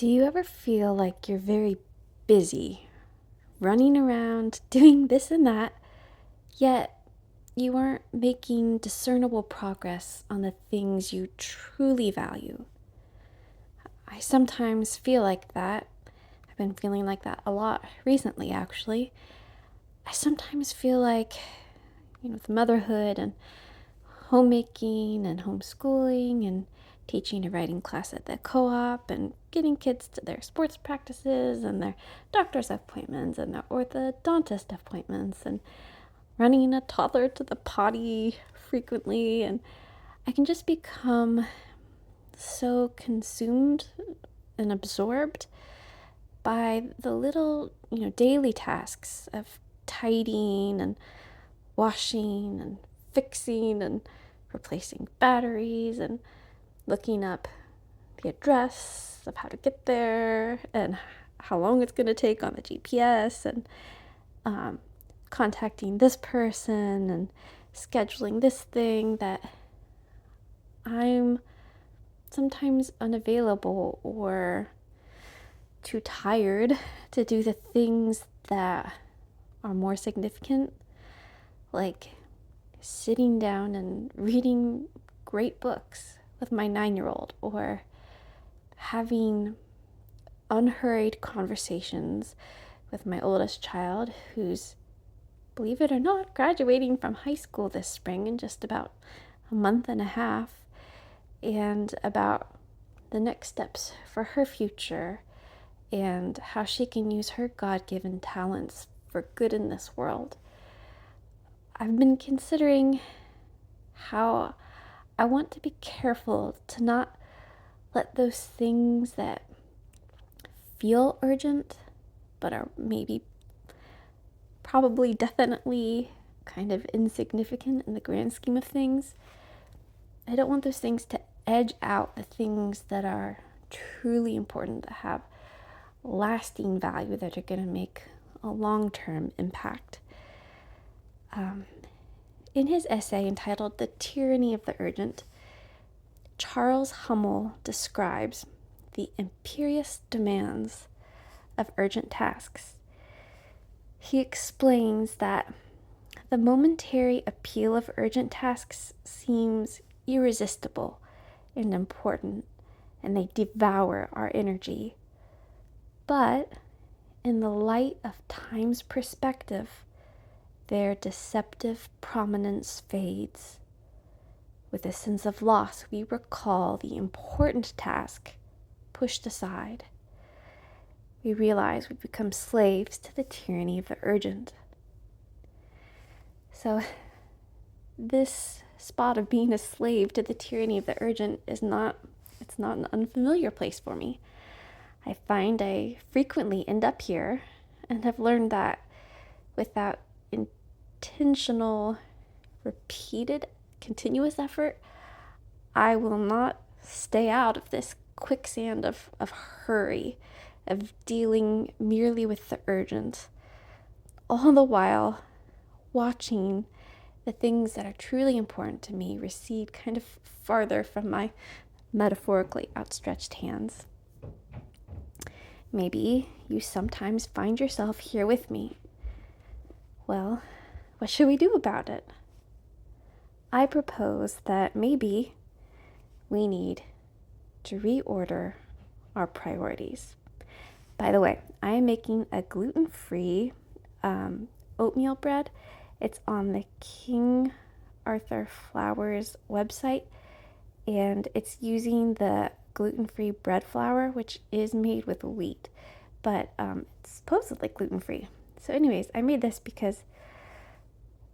Do you ever feel like you're very busy, running around, doing this and that, yet you aren't making discernible progress on the things you truly value? I sometimes feel like that. I've been feeling like that a lot recently, actually. I sometimes feel like, with motherhood and homemaking and homeschooling and teaching a writing class at the co-op and getting kids to their sports practices and their doctor's appointments and their orthodontist appointments and running a toddler to the potty frequently, and I can just become so consumed and absorbed by the little, daily tasks of tidying and washing and fixing and replacing batteries and looking up the address of how to get there and how long it's going to take on the GPS and contacting this person and scheduling this thing that I'm sometimes unavailable or too tired to do the things that are more significant, like sitting down and reading great books with my 9-year-old or having unhurried conversations with my oldest child who's, believe it or not, graduating from high school this spring in just about a month and a half, and about the next steps for her future and how she can use her God-given talents for good in this world. I've been considering how I want to be careful to not let those things that feel urgent but are maybe probably definitely kind of insignificant in the grand scheme of things. I don't want those things to edge out the things that are truly important, that have lasting value, that are going to make a long-term impact. In his essay entitled "The Tyranny of the Urgent," Charles Hummel describes the imperious demands of urgent tasks. He explains that the momentary appeal of urgent tasks seems irresistible and important, and they devour our energy. But in the light of time's perspective, their deceptive prominence fades. With a sense of loss, we recall the important task pushed aside. We realize we become slaves to the tyranny of the urgent. So, this spot of being a slave to the tyranny of the urgent it's not an unfamiliar place for me. I find I frequently end up here and have learned that without intentional, repeated, continuous effort, I will not stay out of this quicksand of hurry, of dealing merely with the urgent, all the while watching the things that are truly important to me recede kind of farther from my metaphorically outstretched hands. Maybe you sometimes find yourself here with me. Well, what should we do about it? I propose that maybe we need to reorder our priorities. By the way, I am making a gluten-free oatmeal bread. It's on the King Arthur Flour's website, and it's using the gluten-free bread flour, which is made with wheat, but it's supposedly gluten-free. So anyways, I made this because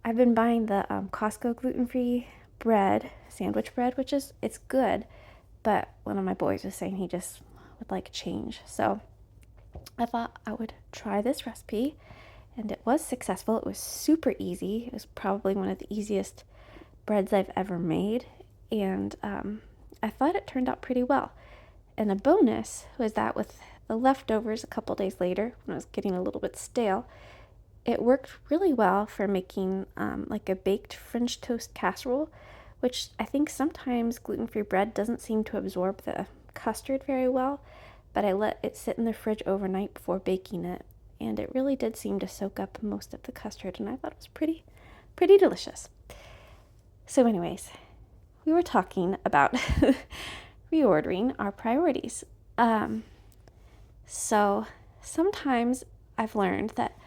I've been buying the Costco gluten-free bread, sandwich bread, it's good, but one of my boys was saying he just would like change. So I thought I would try this recipe, and it was successful. It was super easy. It was probably one of the easiest breads I've ever made, and I thought it turned out pretty well. And a bonus was that with the leftovers a couple days later, when it was getting a little bit stale, it worked really well for making like a baked French toast casserole, which I think sometimes gluten-free bread doesn't seem to absorb the custard very well, but I let it sit in the fridge overnight before baking it, and it really did seem to soak up most of the custard, and I thought it was pretty delicious. So anyways, we were talking about reordering our priorities. So sometimes I've learned that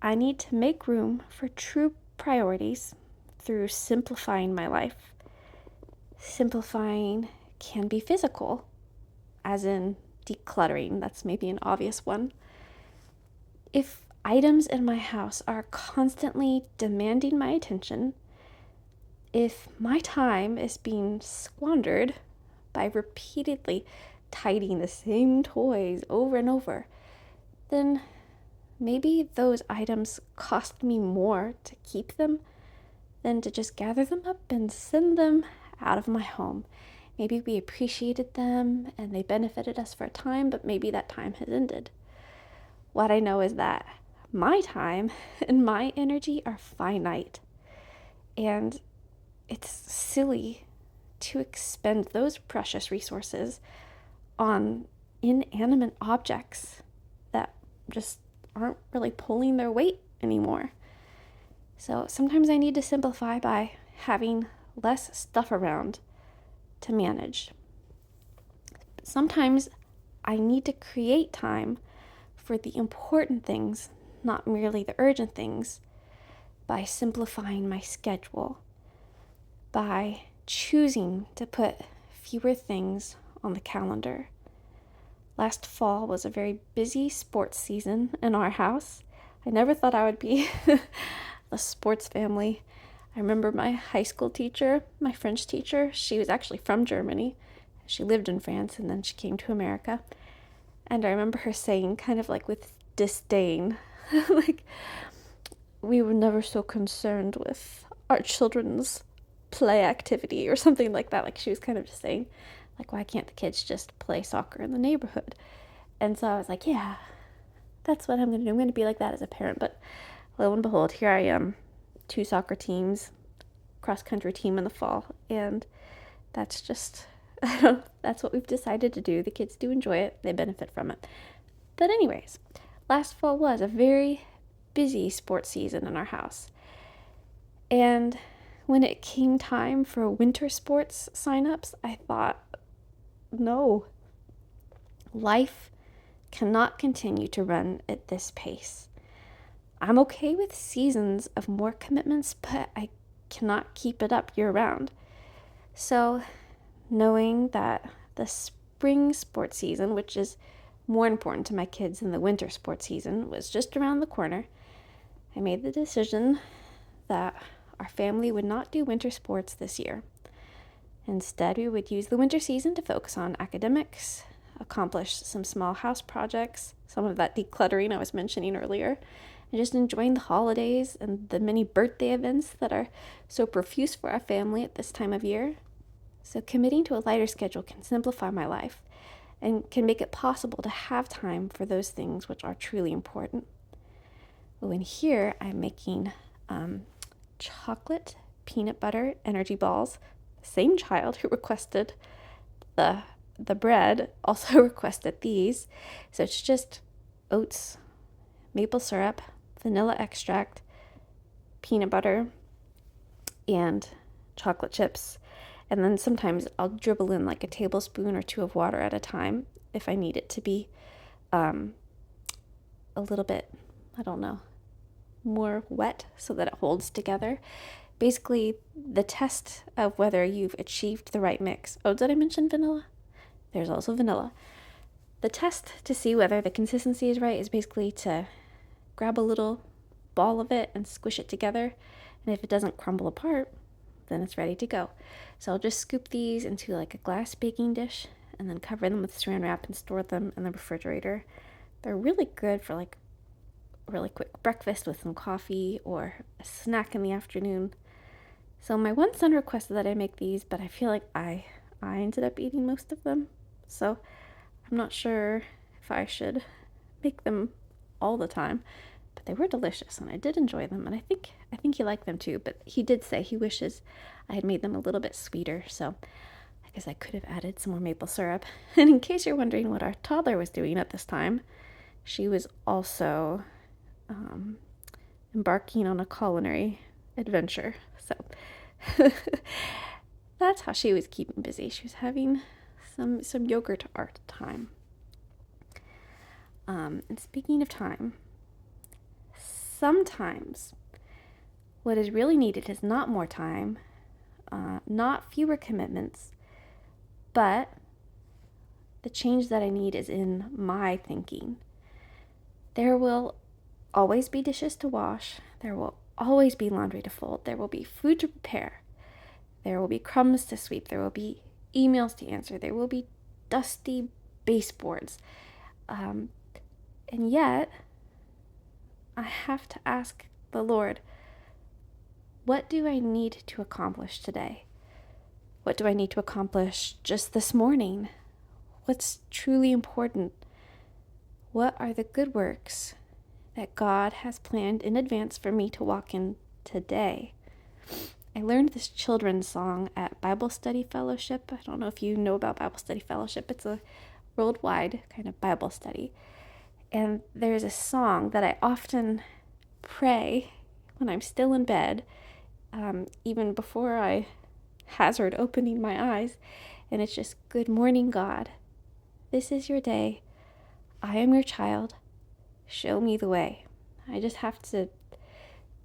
I need to make room for true priorities through simplifying my life. Simplifying can be physical, as in decluttering. That's maybe an obvious one. If items in my house are constantly demanding my attention, if my time is being squandered by repeatedly tidying the same toys over and over, then maybe those items cost me more to keep them than to just gather them up and send them out of my home. Maybe we appreciated them and they benefited us for a time, but maybe that time has ended. What I know is that my time and my energy are finite, and it's silly to expend those precious resources on inanimate objects that just aren't really pulling their weight anymore. So sometimes I need to simplify by having less stuff around to manage. Sometimes I need to create time for the important things, not merely the urgent things, by simplifying my schedule, by choosing to put fewer things on the calendar. Last fall was a very busy sports season in our house. I never thought I would be a sports family. I remember my high school teacher, my French teacher, she was actually from Germany. She lived in France and then she came to America. And I remember her saying, kind of like with disdain, like, we were never so concerned with our children's play activity or something like that. Like she was kind of just saying, like, why can't the kids just play soccer in the neighborhood? And so I was like, yeah, that's what I'm going to do. I'm going to be like that as a parent. But lo and behold, here I am, 2 soccer teams, cross-country team in the fall. And that's just, that's what we've decided to do. The kids do enjoy it. They benefit from it. But anyways, last fall was a very busy sports season in our house. And when it came time for winter sports signups, I thought, no, life cannot continue to run at this pace. I'm okay with seasons of more commitments, but I cannot keep it up year round. So, knowing that the spring sports season, which is more important to my kids than the winter sports season, was just around the corner, I made the decision that our family would not do winter sports this year. Instead, we would use the winter season to focus on academics, accomplish some small house projects, some of that decluttering I was mentioning earlier, and just enjoying the holidays and the many birthday events that are so profuse for our family at this time of year. So committing to a lighter schedule can simplify my life and can make it possible to have time for those things which are truly important. Oh, and here I'm making chocolate peanut butter energy balls. The same child who requested the bread also requested these. So it's just oats, maple syrup, vanilla extract, peanut butter, and chocolate chips. And then sometimes I'll dribble in like a tablespoon or 2 of water at a time if I need it to be a little bit, I don't know, more wet so that it holds together. Basically, the test of whether you've achieved the right mix. Oh, did I mention vanilla? There's also vanilla. The test to see whether the consistency is right is basically to grab a little ball of it and squish it together. And if it doesn't crumble apart, then it's ready to go. So I'll just scoop these into like a glass baking dish and then cover them with saran wrap and store them in the refrigerator. They're really good for like a really quick breakfast with some coffee or a snack in the afternoon. So my one son requested that I make these, but I feel like I ended up eating most of them. So I'm not sure if I should make them all the time, but they were delicious and I did enjoy them, and I think he liked them too, but he did say he wishes I had made them a little bit sweeter. So I because I could have added some more maple syrup. And in case you're wondering what our toddler was doing at this time, she was also embarking on a culinary adventure. So that's how she was keeping busy. She was having some yogurt art time. And speaking of time, sometimes what is really needed is not more time, not fewer commitments, but the change that I need is in my thinking. There will always be dishes to wash. There will always be laundry to fold. There will be food to prepare. There will be crumbs to sweep. There will be emails to answer. There will be dusty baseboards. And yet, I have to ask the Lord, what do I need to accomplish today? What do I need to accomplish just this morning? What's truly important? What are the good works that God has planned in advance for me to walk in today? I learned this children's song at Bible Study Fellowship. I don't know if you know about Bible Study Fellowship. It's a worldwide kind of Bible study. And there's a song that I often pray when I'm still in bed, even before I hazard opening my eyes. And it's just, good morning, God. This is your day. I am your child. Show me the way. I just have to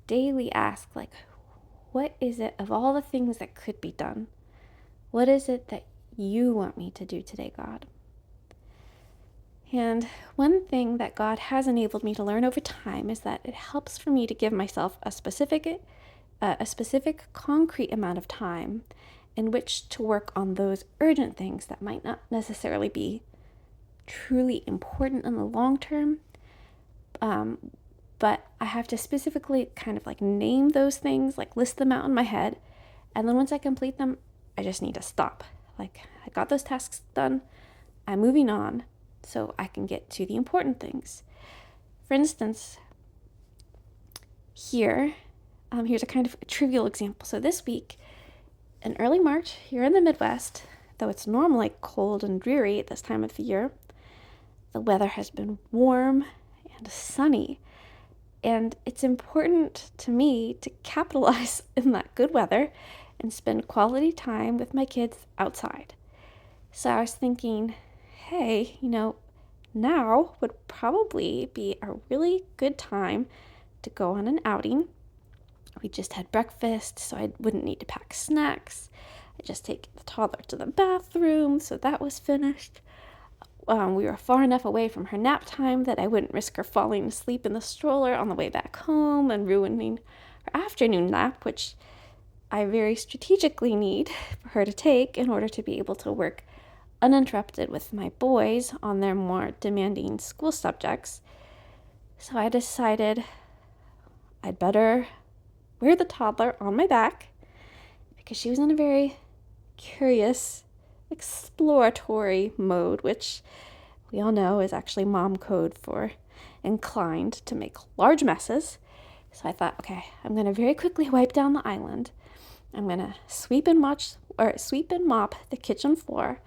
daily ask, like, what is it of all the things that could be done? What is it that you want me to do today, God? And one thing that God has enabled me to learn over time is that it helps for me to give myself a specific concrete amount of time in which to work on those urgent things that might not necessarily be truly important in the long term. But I have to specifically kind of like name those things, like list them out in my head. And then once I complete them, I just need to stop. Like, I got those tasks done. I'm moving on so I can get to the important things. For instance, here's a kind of trivial example. So this week, in early March, here in the Midwest, though it's normally cold and dreary at this time of the year, the weather has been warm and sunny. And it's important to me to capitalize in that good weather and spend quality time with my kids outside. So I was thinking, hey, now would probably be a really good time to go on an outing. We just had breakfast, so I wouldn't need to pack snacks. I just take the toddler to the bathroom, so that was finished. We were far enough away from her nap time that I wouldn't risk her falling asleep in the stroller on the way back home and ruining her afternoon nap, which I very strategically need for her to take in order to be able to work uninterrupted with my boys on their more demanding school subjects. So I decided I'd better wear the toddler on my back because she was in a very curious, exploratory mode, which we all know is actually mom code for inclined to make large messes. So I thought, okay, I'm going to very quickly wipe down the island. I'm going to sweep and mop the kitchen floor.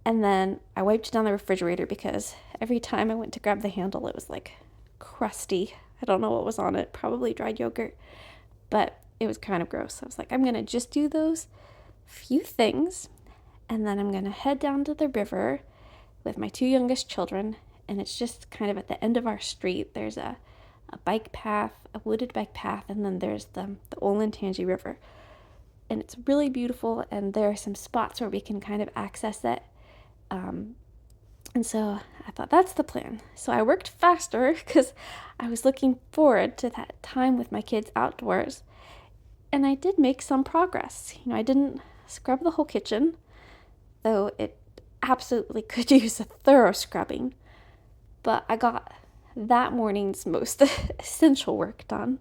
And then I wiped down the refrigerator because every time I went to grab the handle, it was like crusty. I don't know what was on it, probably dried yogurt, but it was kind of gross. I was like, I'm going to just do those few things, and then I'm going to head down to the river with my two youngest children, and it's just kind of at the end of our street. There's a bike path, a wooded bike path, and then there's the Olentangy River. And it's really beautiful, and there are some spots where we can kind of access it. And so I thought, that's the plan. So I worked faster because I was looking forward to that time with my kids outdoors. And I did make some progress. I didn't scrub the whole kitchen, though it absolutely could use a thorough scrubbing. But I got that morning's most essential work done.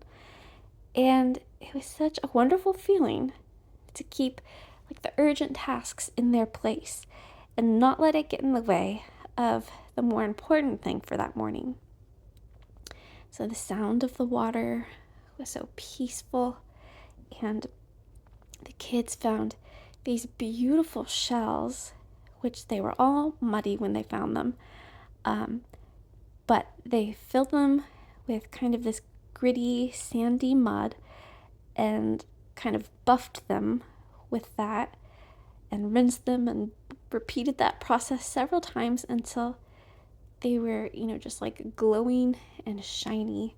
And it was such a wonderful feeling to keep the urgent tasks in their place and not let it get in the way of the more important thing for that morning. So the sound of the water was so peaceful, and the kids found these beautiful shells, which they were all muddy when they found them, but they filled them with kind of this gritty, sandy mud and kind of buffed them with that and rinsed them and repeated that process several times until they were, just like glowing and shiny.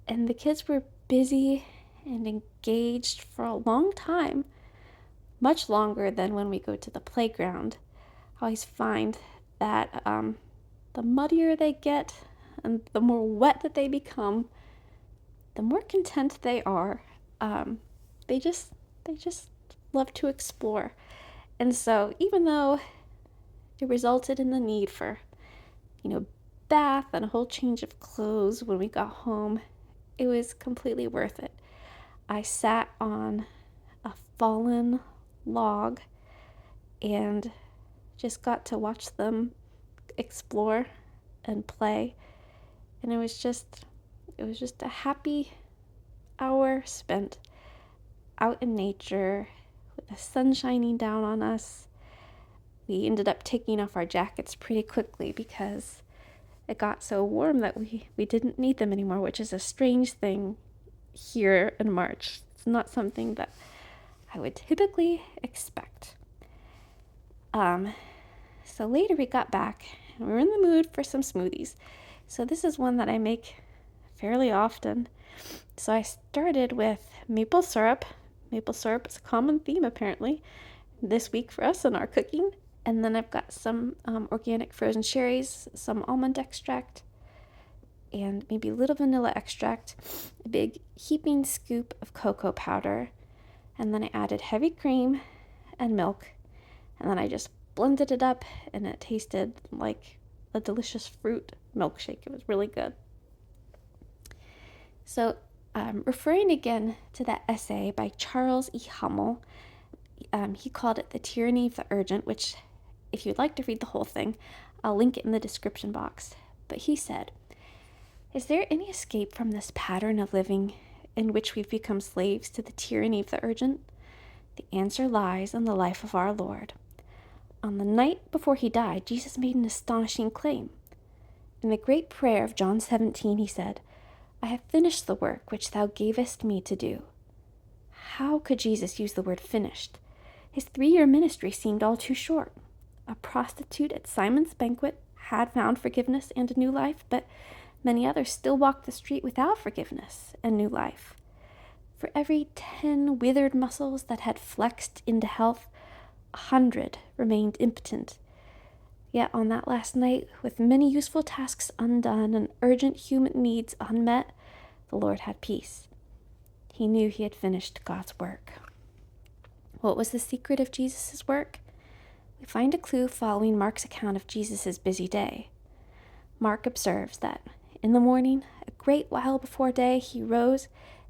And the kids were busy and engaged for a long time, much longer than when we go to the playground. I always find that the muddier they get and the more wet that they become, the more content they are. They just love to explore. And so even though it resulted in the need for, bath and a whole change of clothes when we got home, it was completely worth it. I sat on a fallen log and just got to watch them explore and play. And it was just a happy hour spent out in nature with the sun shining down on us. We ended up taking off our jackets pretty quickly because it got so warm that we didn't need them anymore, which is a strange thing here in March. It's not something that I would typically expect. So later we got back and we were in the mood for some smoothies. So this is one that I make fairly often. So I started with maple syrup. Maple syrup is a common theme apparently this week for us in our cooking. And then I've got some organic frozen cherries, some almond extract, and maybe a little vanilla extract, a big heaping scoop of cocoa powder, and then I added heavy cream and milk, and then I just blended it up, and it tasted like a delicious fruit milkshake. It was really good. So, referring again to that essay by Charles E. Hummel, he called it The Tyranny of the Urgent, which, if you'd like to read the whole thing, I'll link it in the description box. But he said, "Is there any escape from this pattern of living in which we've become slaves to the tyranny of the urgent? The answer lies in the life of our Lord. On the night before he died, Jesus made an astonishing claim. In the great prayer of John 17, he said, 'I have finished the work which thou gavest me to do.' How could Jesus use the word finished? His 3-year ministry seemed all too short. A prostitute at Simon's banquet had found forgiveness and a new life, but many others still walked the street without forgiveness and new life. For every 10 withered muscles that had flexed into health, 100 remained impotent. Yet on that last night, with many useful tasks undone and urgent human needs unmet, the Lord had peace. He knew he had finished God's work." What was the secret of Jesus' work? We find a clue following Mark's account of Jesus' busy day. Mark observes that in the morning, a great while before day, he rose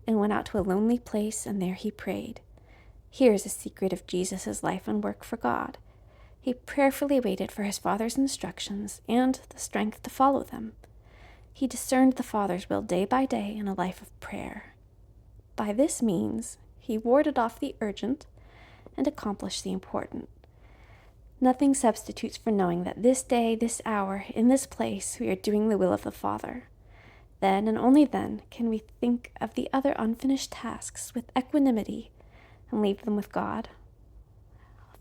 and went out to a lonely place, and there he prayed. Here is a secret of Jesus' life and work for God. He prayerfully waited for his Father's instructions and the strength to follow them. He discerned the Father's will day by day in a life of prayer. By this means, he warded off the urgent and accomplished the important. Nothing substitutes for knowing that this day, this hour, in this place, we are doing the will of the Father. Then and only then can we think of the other unfinished tasks with equanimity and leave them with God.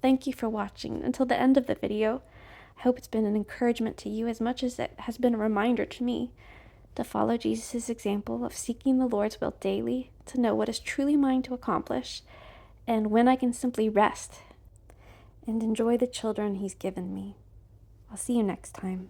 Thank you for watching until the end of the video. I hope it's been an encouragement to you as much as it has been a reminder to me to follow Jesus' example of seeking the Lord's will daily, to know what is truly mine to accomplish, and when I can simply rest and enjoy the children he's given me. I'll see you next time.